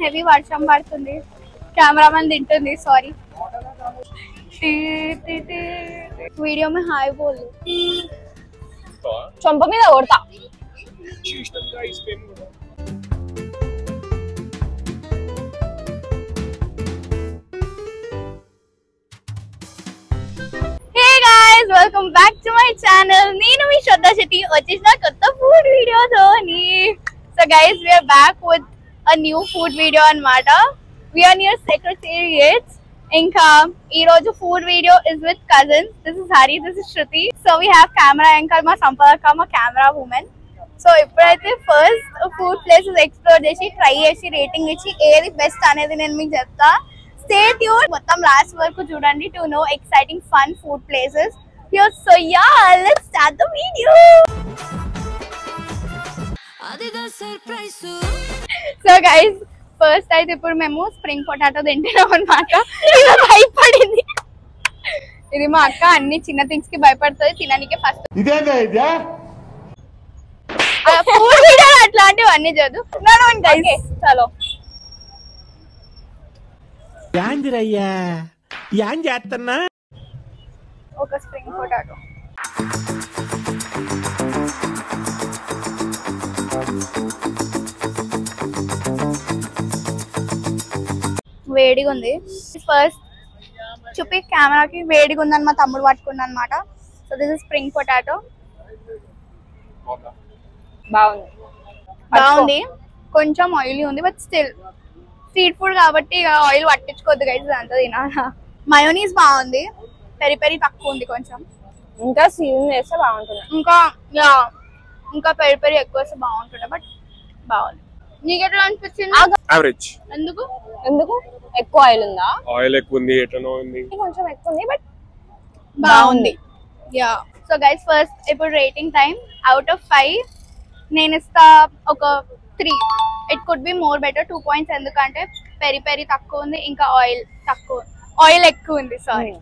Heavy వర్షం పడుతుంది, cameraman తింటుంది. సారీ. వీడియో में हाय बोल చంప మీద కొడతా. Hey guys, welcome back to my channel. నేను మీ శ్రద్ధ శెట్టి వచ్చేసిన కొత్త food వీడియోతోని. So guys, we are back with a new food video అన్నమాట. We are near Secretariat. ఇంకా ఈ రోజు food video is with cousins. This is Hari, this is Shruti. So we have camera anchor మా సంపదక, మా camera women. So ఇప్పుడైతే first food places explore చేసి try చేసి rating ఇచ్చి ఏది బెస్ట్ అనేది నేను మీకు చెప్తా. Stay tuned. మొత్తం లాస్ట్ వరకు చూడండి to know exciting fun food places here. So yeah, let's start the video. So guys, first అయితే ఇప్పుడు మేము స్ప్రింగ్ పొటాటో తింటున్నాం అన్నమాట. భయపడింది. ఇది మా అక్క అన్ని చిన్న థింగ్స్ కి భయపడుతుంది, తినడానికి ఫస్ట్ ఫుడ్ వీడియో అట్లాంటివి అన్ని చదువు. చలో ఒక స్ప్రింగ్ పొటాటో. వేడిగా ఉంది. ఫస్ట్ చూపి కెమెరాకి వేడిగా ఉందని మా తమ్ముడు పట్టుకున్నా అనమాట. So this is spring potato. బాగుంది, కొంచెం ఆయిలీ ఉంది, బట్ స్టిల్ స్ట్రీట్ ఫుడ్ కాబట్టి ఇక ఆయిల్ పట్టించుకోవద్దు గైస్, అంతా తినాలా. మయోనీస్ బాగుంది, పెరి పెరి తక్కువ ఉంది కొంచెం. ఇంకా సీజన్ చేస్తే బాగుంటుంది. ఇంకా పెరి పెరి ఎక్కువ వేస్తే బాగుంటుండే, బట్ బాగుంది. నీకు ఎట్లా అనిపించింది? యావరేజ్. ఎందుకు ఎక్కువ ఆయిల్ ఉందా? ఆయిల్ ఎక్కువ ఉంది, ఎట్లనో ఉంది, కొంచెం ఎక్కువ ఉంది, బట్ బాగుంది. యా. సో గైస్ ఫస్ట్ ఇప్పుడు రేటింగ్ టైం. అవుట్ ఆఫ్ 5 నేను ఇస్తా ఒక 3. It could be more better 2 points, ఎందుకంటే పెరి పెరి తక్కువ ఉంది, ఇంకా ఆయిల్ ఎక్కువ ఉంది. సారీ,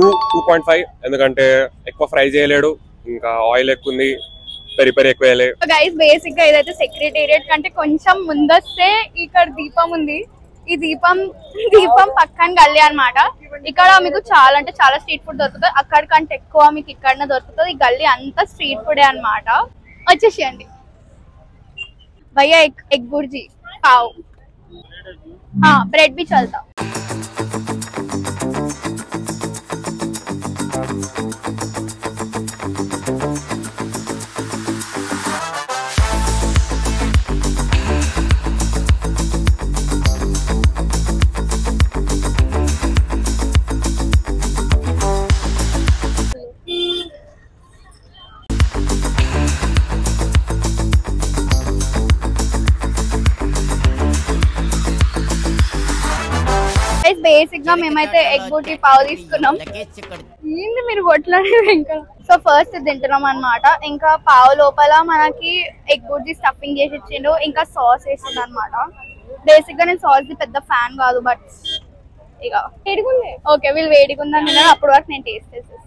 2.5 ఎందుకంటే ఎక్కువ ఫ్రై చేయలేడు, ఇంకా ఆయిల్ ఎక్కువ ఉంది, పెరి పెరి ఎక్కువ వేయలే. గైస్ బేసిక్ గా ఇదైతే సెక్రటేరియట్ కంటే కొంచెం ముందొస్తే ఇక్కడ దీపం ఉంది. ఈ దీపం పక్కన గల్లీ అన్నమాట. ఇక్కడ మీకు చాలా అంటే చాలా స్ట్రీట్ ఫుడ్ దొరుకుతుంది. అక్కడ కంటే ఎక్కువ మీకు ఇక్కడనే దొరుకుతుంది. ఈ గల్లీ అంతా స్ట్రీట్ ఫుడే అన్నమాట. వచ్చేసేయండి. భయ్యా ఎగ్ బుర్జీ పావ్, బ్రెడ్ भी चलता. బేసిక్ గా మేమైతే ఎగ్ బూటీ పావ్ తీసుకున్నాం. ఏంటి మీరు కొట్లాడేది ఇంకా? సో ఫస్ట్ తింటున్నాం అన్నమాట. ఇంకా పావు లోపల మనకి ఎగ్ బూటీ స్టఫింగ్ చేసి ఇచ్చిండు, ఇంకా సాస్ వేసిండు అనమాట. బేసిక్ గా నేను సాస్ ది పెద్ద ఫ్యాన్ కాదు, బట్ ఇక వేడిగుంది. ఓకే, వీళ్ళు వేడిగుందని తిన్నారు, అప్పటి వరకు నేను టేస్ట్ చేసేసి.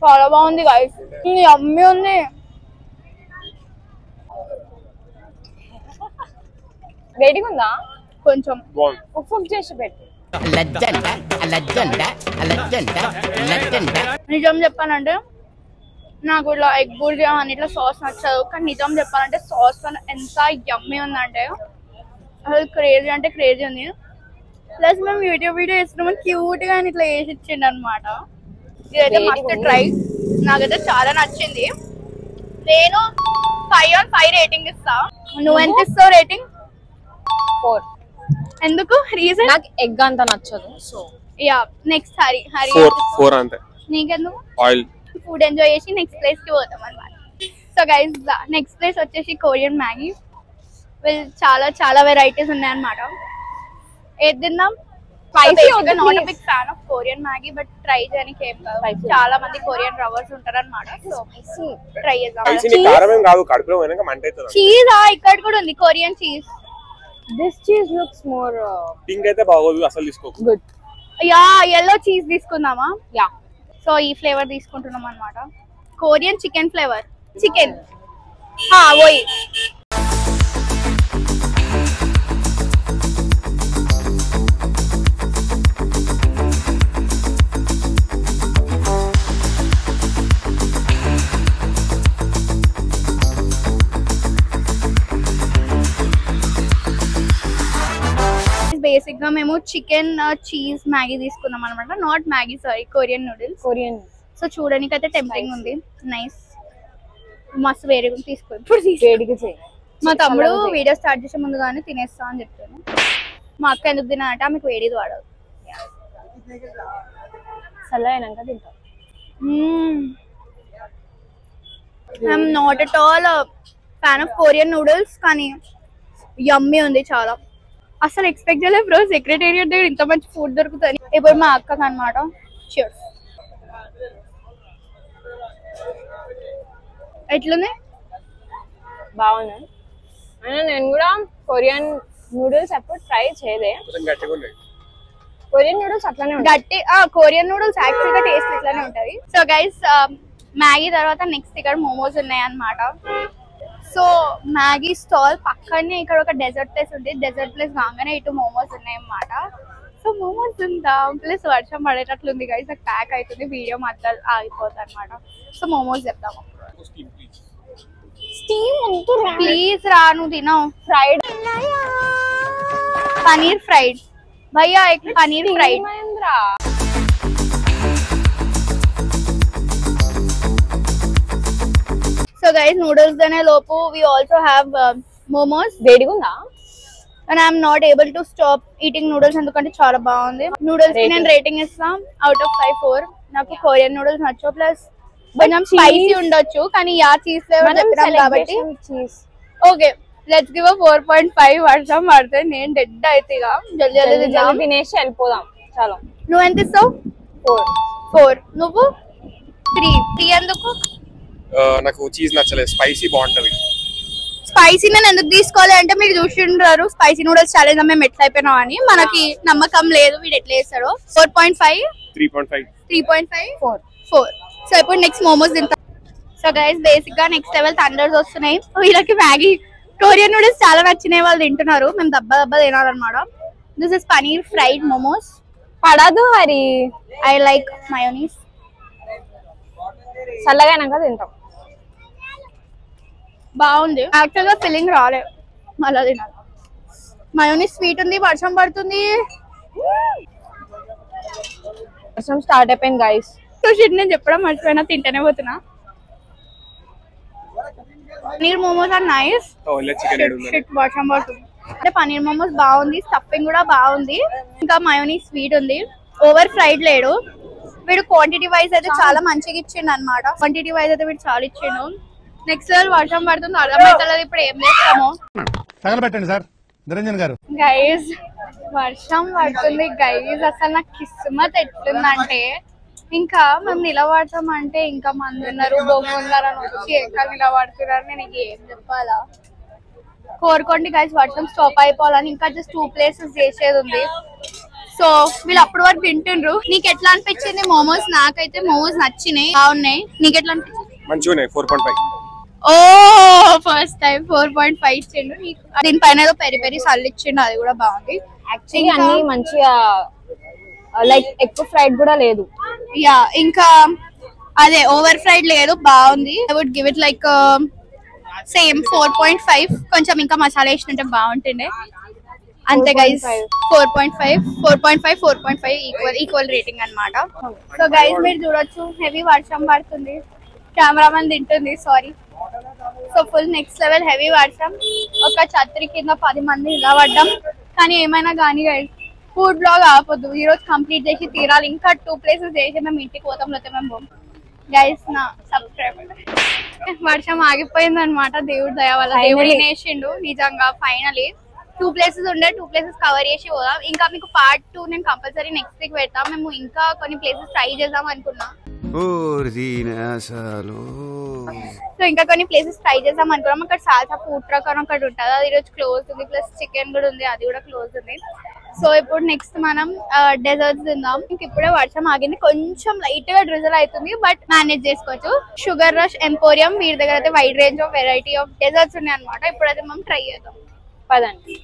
చాలా బాగుంది గైస్, యమ్మీ ఉంది. వేడిగుందా? కొంచెం ఉప్పు చేసి పెట్టు. నిజం చెప్పానంటే నాకు ఇట్లా ఎగ్ బుర్జీ అని ఇట్లా సాస్ నచ్చదు, కానీ నిజం చెప్పాలంటే సాస్ ఎంత యమ్మీ ఉందంటే అసలు క్రేజీ అంటే క్రేజీ ఉంది. ప్లస్ మేము వీడియో ఇస్తున్నాము, క్యూట్ గా ఇట్లా వేసి ఇచ్చిండు అనమాట. ఇదైతే మస్తు ట్రై, నాకైతే చాలా నచ్చింది. నేను 5 on 5 రేటింగ్ ఇస్తా. నువ్వు ఎంత ఇస్తావు రేటింగ్? 4. ఎందుకు? రీజన్? నాకు ఎగ్ అంత నచ్చదు. సో యా, నెక్స్ట్ హరి 4 అంతే. నీకెందుకు? ఆయిల్ ఫుడ్ ఎంజాయ్ చేసి నెక్స్ట్ ప్లేస్ కి పోతాం అన్నమాట. సో గైస్ నెక్స్ట్ ప్లేస్ వచ్చేసి కొరియన్ మ్యాగీ. చాలా చాలా వెరైటీస్ ఉన్నాయన్నమాట. ఏది తిందాం? Not big fan of Korean Maggi, but try చేయడానికి ఏం కాదు. చాలా మంది కొరియన్ లవర్స్ ఉంటారు అన్నమాట. సో ట్రై చేద్దాం. చీజ్ ఇక్కడ కూడా ఉంది, Korean cheese. This cheese looks more pink అయితే బాగోదు, అసలు తీసుకోకు. గుడ్. యా, yellow చీజ్ తీసుకుందామా? యా. సో ఈ ఫ్లేవర్ తీసుకుంటున్నాం అన్నమాట. Korean chicken flavour. చికెన్ हाँ वही బేసిక్ గా మేము చికెన్ చీజ్ మ్యాగీ తీసుకున్నాం అనమాట. Not Maggi sorry, Korean noodles. Korean. So చూడడానికి అయితే టెంప్టింగ్ ఉంది. నైస్, మస్తు వేడిగా తీసుకో. ఇప్పుడు వేడిగా చేయి. మా తమ్ముడు వీడియో స్టార్ట్ చేసే ముందుగానే తినేస్తా అని చెప్పాను. మా అక్క ఎందుకు తినాలంటే ఆమెకు వేడిది వాడదు. చల్లైనాక తింటాం. I'm not at all fan of Korean noodles, కానీ యమ్మీ ఉంది చాలా. అసలు ఎక్స్పెక్ట్ చేయలేదు బ్రో సెక్రటేరియట్ దగ్గర ఇంత మంచి ఫుడ్ దొరుకుతుంది. ఇప్పుడు మా అక్కకి అనమాట. చియర్స్. ఎట్లుంది? బాగుంది. అయినా నేను కూడా కొరియన్ నూడిల్స్ ఎప్పుడు ట్రై చేయలే. కొరియన్ నూడిల్స్ అట్లానే గట్టి. కొరియన్ నూడిల్స్ యాక్చువల్ గా టేస్ట్ ఇట్లానే ఉంటది. సో గైస్ మ్యాగీ తర్వాత నెక్స్ట్ ఇక్కడ మోమోస్ ఉన్నాయి అన్నమాట. సో మ్యాగీ స్టాల్ పక్కనే ఇక్కడ ఒక డెజర్ట్ ప్లేస్ ఉంది. డెజర్ట్ ప్లేస్ కాగానే ఇటు మోమోస్ ఉన్నాయి అన్నమాట. సో మోమోస్ ఉందా ప్లస్ వర్షం పడేటట్లుంది గైస్. నాకు ప్యాక్ అవుతుంది, వీడియో మధ్యలో ఆగిపోతుంది అనమాట. సో మోమోస్ చెప్తాము. స్టీమ్ ప్లీజ్ రా, నువ్వు తినవు. ఫ్రైడ్ పనీర్ ఫ్రైడ్ భయ్యా, paneer fried. So guys, noodles dane lopu we also have momos. వేడిగుందా? And I'm not able to stop eating noodles ఎందుకంటే చాలా బాగుంది. నూడిల్స్ కి నేను రేటింగ్ ఇస్తాం అవుట్ ఆఫ్ 5 4. నాకు కొరియన్ నూడిల్స్ నచ్చో, ప్లస్ కొంచెం స్పైసీ ఉండొచ్చు, కానీ యా చీజ్ ఫ్లేవర్ చెప్పాం కాబట్టి ఓకే లెట్స్ గివ్ 4.5. వర్షం పడితే నేను డెడ్ అయితే ఇక జల్దీ జల్దీ తినేసి వెళ్ళిపోదాం. చాలా. నువ్వు ఎంత ఇస్తావు? 4. నువ్వు 3 ఎందుకు? నాకు చీజ్ నచ్చలేదు, స్పైసీ బాగుంటది. స్పైసీ నేను ఎందుకు తీసుకోవాలి అంటే మీరు చూసింటారు స్పైసీ నూడిల్స్ ఛాలెంజ్ మేము ఎట్లా అయిపోయినాం అని. మనకి నమ్మకం లేదు వీడు ఎట్లా వేస్తాడో. 4.5 3.5 4. సో ఇప్పుడు నెక్స్ట్ మోమోస్ తింటాం. సో గైస్ బేసిక్ గా నెక్స్ట్ లెవెల్ థండర్స్ వస్తున్నాయి. వీళ్ళకి మ్యాగీ కొరియన్ నూడిల్స్ చాలా నచ్చినాయి, వాళ్ళు తింటున్నారు. మేము దబ్బా తినాలన్నమాట. This is paneer fried momos. పడదు హరి. I like mayonnaise. చల్లగానాక తింటాం. బాగుంది. యాక్చువల్ గా ఫిల్లింగ్ రాలేదు, మళ్ళా తినాలి. మయోనీస్ స్వీట్ ఉంది, వర్షం పడుతుంది. వర్షం స్టార్ట్ అయిపోయింది గైస్. సో షిట్ నేను చెప్పడం మర్చిపోయినా, తింటేనే పోతున్నా. Paneer momos are nice. వర్షం పడుతుంది అంటే పనీర్ మోమోస్ బాగుంది, స్టఫింగ్ కూడా బాగుంది, ఇంకా మయోనీస్ స్వీట్ ఉంది. ఓవర్ ఫ్రైడ్ లేడు వీడు. క్వాంటిటీ వైజ్ అయితే చాలా మంచిగా ఇచ్చిండు అనమాట. క్వాంటిటీ వైజ్ అయితే వీడు చాలా ఇచ్చిండు. నెక్స్ట్ లెవెల్ వర్షం పడుతుంది, అర్థమవుతలేదు ఇప్పుడు ఏం చేస్తామో. తగలబెట్టండి సార్ నిరంజన్ గారు. గైస్ వర్షం పడుతుంది గైస్. అసలు నాకు కిస్మత్ ఎట్లుందంటే, ఇంకా మేము నిలబడతామంటే ఇంకా మంది ఉన్నారు, బొమ్మలని వచ్చి ఎక్కడ నిలబడుతున్నారు. నేను ఏం చెప్పాలా? కోరుకోండి గైస్ వర్షం స్టాప్ అయిపోవాలని. ఇంకా జస్ట్ 2 ప్లేసెస్ చేసేది ఉంది. సో వీళ్ళు అప్పటి వరకు తింటుండ్రు. నీకు ఎట్లా అనిపించింది మోమోస్? నాకైతే మోమోస్ నచ్చినాయి, బాగున్నాయి. నీకు ఎట్లా అనిపించింది? మంచిగా 4.5. ఓ ఫస్ట్ టైం 4.5 ఇచ్చిండు. దీనిపైన ఏదో పెరి పెరి సల్లు ఇచ్చిండు, అది కూడా బాగుంది. యాక్చువల్లీ అన్ని మంచిగా లైక్ ఎక్కువ ఫ్రైడ్ కూడా లేదు. యా ఇంకా అదే ఓవర్ ఫ్రైడ్ లేదు, బాగుంది. I would give it like same 4.5. కొంచెం ఇంకా మసాలా వేసినట్టే బాగుంటుండే. అంతే గైస్ 4.5 ఈక్వల్ రేటింగ్ అన్నమాట. సో గైస్ మీరు చూడొచ్చు హెవీ వర్షం పడుతుంది, కెమెరామెన్ తింటుంది sorry. So full next level heavy వర్షం. ఒక ఛత్రి కింద 10 మంది నిలబడ్డాం. కానీ ఏమైనా కానీ గైస్ ఫుడ్ బ్లాగ్ ఆపొద్దు, ఈ రోజు కంప్లీట్ చేసి తీరాలి. ఇంకా 2 ప్లేసెస్ చేసి మేము ఇంటికి పోతాం, లేకపోతే మేము పోం. గైస్ నా సబ్స్క్రైబర్ వర్షం ఆగిపోయింది అనమాట, దేవుడు దయ వల్ల. దేవుడు వేసిండు నిజంగా. ఫైనలీ 2 ప్లేసెస్ ఉండే, 2 ప్లేసెస్ కవర్ చేసి పోదాం. ఇంకా మీకు పార్ట్ 2 నేను కంపల్సరీ నెక్స్ట్ వీక్ పెడతాం. మేము ఇంకా కొన్ని ప్లేసెస్ ట్రై చేద్దాం అనుకున్నాం. సో ఇంకా కొన్ని ప్లేసెస్ ట్రై చేద్దాం అనుకున్నాం. అక్కడ సాల్సా ఫుడ్ ట్రక్ అని ఒకటి ఉంటుంది, అది ఈరోజు క్లోజ్ ఉంది. ప్లస్ చికెన్ కూడా ఉంది, అది కూడా క్లోజ్ ఉంది. సో ఇప్పుడు నెక్స్ట్ మనం డెజర్ట్స్ తిందాం. ఇప్పుడే వర్షం ఆగింది, కొంచెం లైట్ గా డ్రిజల్ అవుతుంది, బట్ మేనేజ్ చేసుకోవచ్చు. షుగర్ రష్ ఎంపోరియం వీరి దగ్గర అయితే wide range of variety of desserts ఉన్నాయి అనమాట. ఇప్పుడైతే మనం ట్రై చేద్దాం. పదండి.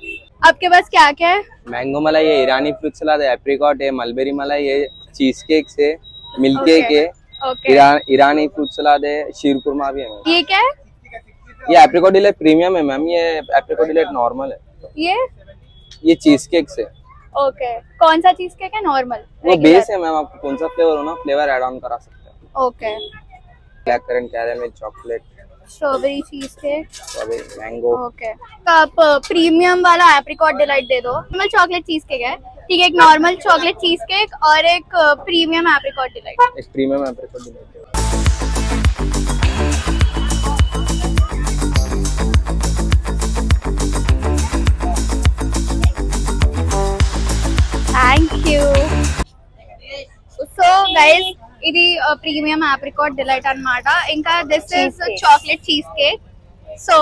आपके पास क्या क्या है? मैंगो मलाई है, ईरानी फ्रूट सलाद है, एप्रिकॉट है, मलबेरी मलाई है, चीज केक्स है, मिल्क केक है, ओके ईरानी फ्रूट सलाद है, शीर कुरमा भी है मैम. ये क्या है? ये एप्रिकॉट डिलाइट प्रीमियम है मैम. ये एप्रिकॉट डिलाइट नॉर्मल है. ये चीज केक्स है. ओके कौन सा चीज केक है? नॉर्मल वो बेस है मैम. आपको कौन सा फ्लेवर हो ना फ्लेवर ऐड ऑन करा सकते हैं. Okay black currant, caramel, chocolate, strawberry cheese cake, strawberry, mango. Okay तो आप प्रीमियम वाला एप्रिकॉट डिलाइट दे दो. नॉर्मल चॉकलेट चीज केक है, ठीक है. एक नॉर्मल चॉकलेट चीज केक और एक प्रीमियम एप्रिकॉट डिलाइट. एक premium apricot delight. Thank you. So guys ఇది ప్రీమియం ఆప్రికాట్ డిలైట్ అన్నమాట. ఇంకా this is chocolate cheese cake. So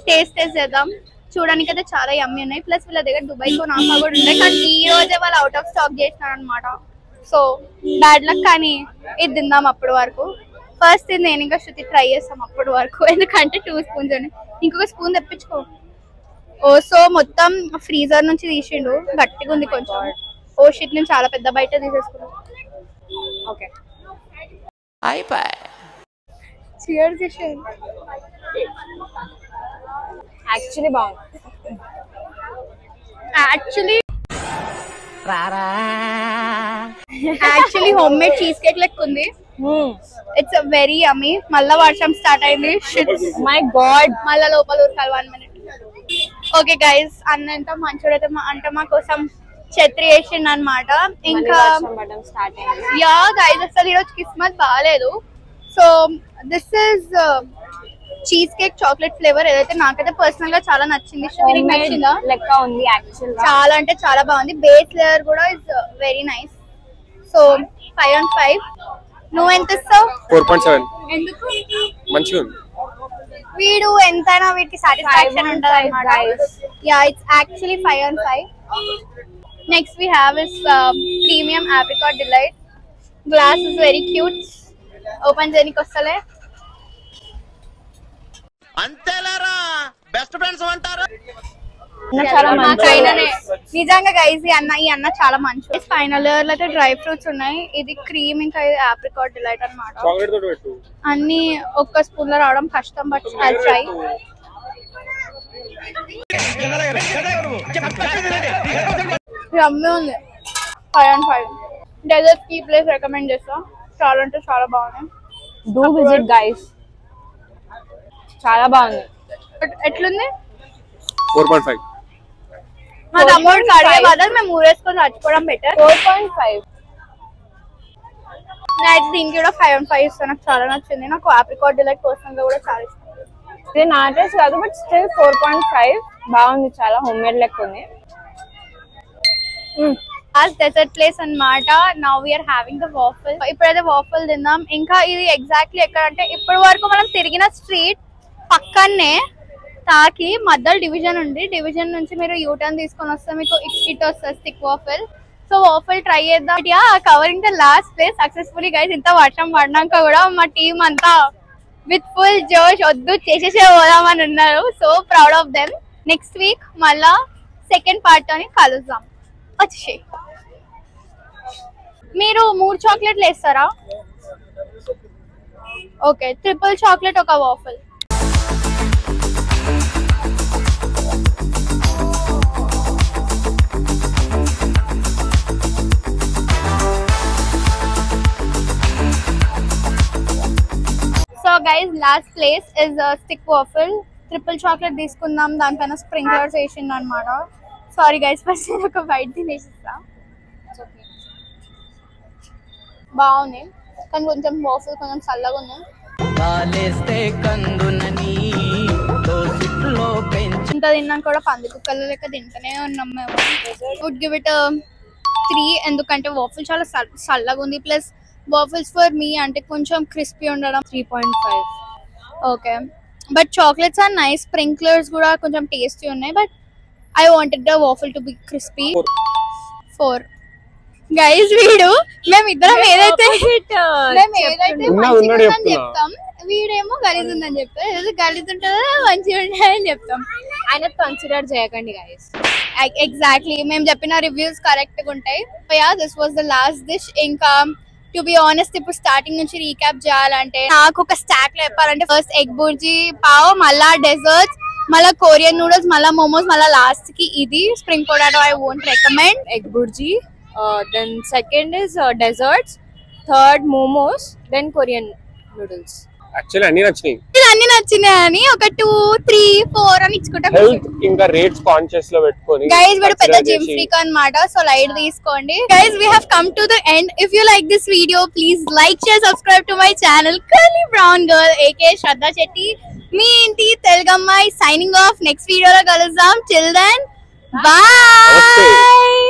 taste చేద్దాం. చూడడానికి అయితే చాలా యమ్మీ ఉన్నాయి. ప్లస్ వీళ్ళ దగ్గర దుబాయ్ తో నాకా కూడా ఉన్నాయి, కానీ ఈ రోజే వాళ్ళు అవుట్ ఆఫ్ స్టాక్ చేసినారు అనమాట. సో బ్యాడ్ లక్, కానీ ఇది తిందాం అప్పటి వరకు. ఫస్ట్ ఇది నేను ఇంకా శృతి ట్రై చేస్తాం అప్పటి వరకు, ఎందుకంటే 2 స్పూన్స్ ఉన్నాయి. ఇంకొక స్పూన్ తెప్పించుకో. ఓ సో మొత్తం ఫ్రీజర్ నుంచి తీసిండు, గట్టిగా ఉంది కొంచెం. ఓ షిట్ నేను చాలా పెద్ద బయట తీసేసుకున్నాను. ఓకే అయిపోయి చియర్స్ చేసేది. యాక్చువల్లీ బాగుంది. Actually home made cheese cake లెక్క ఉంది. ఇట్స్ వెరీ యమ్మీ. మళ్ళా వర్షం స్టార్ట్ అయింది. మై గాడ్, మళ్ళా లోపల ఉరకాలి 1 minute. ఓకే గైస్, అన్నంత మంచోడైతే అంటే మా కోసం ఛత్రి వేసిండు అనమాట. ఇంకా స్టార్ట్ అయింది. యా గైస్, అసలు ఈరోజు కిస్మత్ బాగాలేదు. So this is cheese cake chocolate flavour. ఏదైతే నాకైతే పర్సనల్ గా చాలా నచ్చింది. నచ్చిందా? లెక్క ఉంది యాక్చువల్. చాలా అంటే చాలా బాగుంది. బేస్ లేయర్ కూడా is very nice. So 5 on 5. నువ్వు ఎంత ఇస్తావు? 4.7. ఎందుకు? మంచిగా ఉంది. వీడు ఎంతైనా వీటికి సాటిస్ఫాక్షన్ ఉంటది అన్నమాట. Yeah it's actually 5 on 5. Next we have is premium apricot delight. Glass is very cute. Open చేయడానికి వస్తలే. అంతేలేరా, బెస్ట్ ఫ్రెండ్స్ అంటారు. నిజంగా గైస్ ఈ అన్న చాలా మంచి. ఫైనల్ ఇయర్ లో అయితే డ్రై ఫ్రూట్స్ ఉన్నాయి. ఇది క్రీమ్, ఇంకా ఇది ఆప్రికాట్ డిలైట్ అన్నమాట. అన్ని ఒక్క స్పూన్ లో రావడం కష్టం, బట్ ఐ ట్రై. యమ్మీ ఉంది. 5 on 5. డెజర్ట్ కి ప్లేస్ రికమెండ్ చేస్తా. చాలా అంటే చాలా బాగున్నాయి. Do visit guys. చాలా బాగుంది. ఎట్లుంది? 4.5. మా తమ్ముడు అడిగే బదులు మేము ఊరేసుకొని చచ్చిపోవడం బెటర్. 4.5. నేను దీనికి కూడా 5 on 5 ఇస్తాను. నాకు చాలా నచ్చింది. నాకు ఆప్రికాట్ డిలైట్ పర్సనల్ గా కూడా చాలా ఇష్టం. ఇది నా టేస్ట్ కాదు, బట్ స్టిల్ 4.5 బాగుంది. చాలా హోమ్ మేడ్ లెక్క ఉంది. డెజర్ట్ ప్లేస్ అన్నమాట. Now we are having the waffle. ఇప్పుడైతే వాఫల్ తిందాం. ఇంకా ఇది ఎగ్జాక్ట్లీ ఎక్కడ అంటే ఇప్పటి వరకు మనం తిరిగిన స్ట్రీట్ పక్కనే తాకి మధ్యలో డివిజన్ ఉంది. డివిజన్ నుంచి మీరు యూటర్న్ తీసుకొని వస్తే మీకు ఇట్ వస్తుంది stick waffle. So waffle try చేద్దాం. Covering the last place successfully guys. ఇంత వర్షం పడినాక కూడా మా టీం అంతా విత్ ఫుల్ జోష్ వద్దు చేసేసే పోదామని ఉన్నారు. So proud of them. Next week మళ్ళా సెకండ్ పార్ట్ తోని కలుద్దాం. వచ్చే మీరు 3 చాక్లెట్లు వేస్తారా? ఓకే, 3 చాక్లెట్ ఒక waffle. So guys last place is stick waffle. 3 chocolate తీసుకుందాం. దానిపైన స్ప్రింక్లర్స్ వేసింది అనమాట. సారీ గైస్, ఫస్ట్ నేను ఒక బైట్ తినేసిస్తా. బాగుంది, కానీ కొంచెం వాఫల్ కొంచెం చల్లగా ఉంది. ఇంత తిన్నాక కూడా పంది కుక్కల లెక్క తింటూనే ఉన్నాం మేము. వుడ్ గివ్ ఇట్ 3, ఎందుకంటే వాఫల్ చాలా చల్లగా ఉంది. ప్లస్ వాఫల్స్ ఫర్ మీ అంటే కొంచెం క్రిస్పీ ఉండడం. 3.5. Okay, but chocolates are nice. Sprinklers కూడా కొంచెం టేస్టీ ఉన్నాయి, but I wanted the waffle to be crispy. 4. Guys, వీడు మేమిద్దరం ఏదైతే ఉన్నాడు చెప్తాం, వీడేమో గలీజ్ ఉందని చెప్తాం. గలీజ్ ఉంటుందో మంచిగా ఉంటాయని చెప్తాం. ఆయన కన్సిడర్ చేయకండి గైస్. ఎగ్జాక్ట్లీ మేము చెప్పిన రివ్యూస్ కరెక్ట్ గా ఉంటాయి. This was the last dish. ఇంకా టు బి ఆనెస్ట్ ఇప్పుడు స్టార్టింగ్ నుంచి రీక్యాప్ చేయాలంటే నాకు ఒక స్టాక్ లో చెప్పాలంటే ఫస్ట్ ఎగ్ బుర్జీ పావ్, మళ్ళా డెజర్ట్స్, మళ్ళా కొరియన్ నూడిల్స్, మళ్ళా మోమోస్, మళ్ళా లాస్ట్ కి ఇది spring potato. I won't recommend. Egg bhurji, then second is desserts, third momos, then Korean noodles. Actually అన్ని నచ్చినాయి. అన్ని నచ్చినాయి అని ఒక 2, 3, 4 అని ఇచ్చుకుంటాం. హెల్త్ ఇంకా రేట్స్ కాన్షియస్ లో పెట్టుకొని గైస్ వీడు పెద్ద జిమ్ ఫ్రీక్ అన్నమాట. సో లైట్ తీసుకోండి. Guys we have come to the end. If you like this video please like, share, subscribe to my channel curly brown girl aka Shraddha Shetty, మీ ఇంటి తెలుగమ్మాయి. Signing off. నెక్స్ట్ వీడియోలో కలుద్దాం. Till then bye.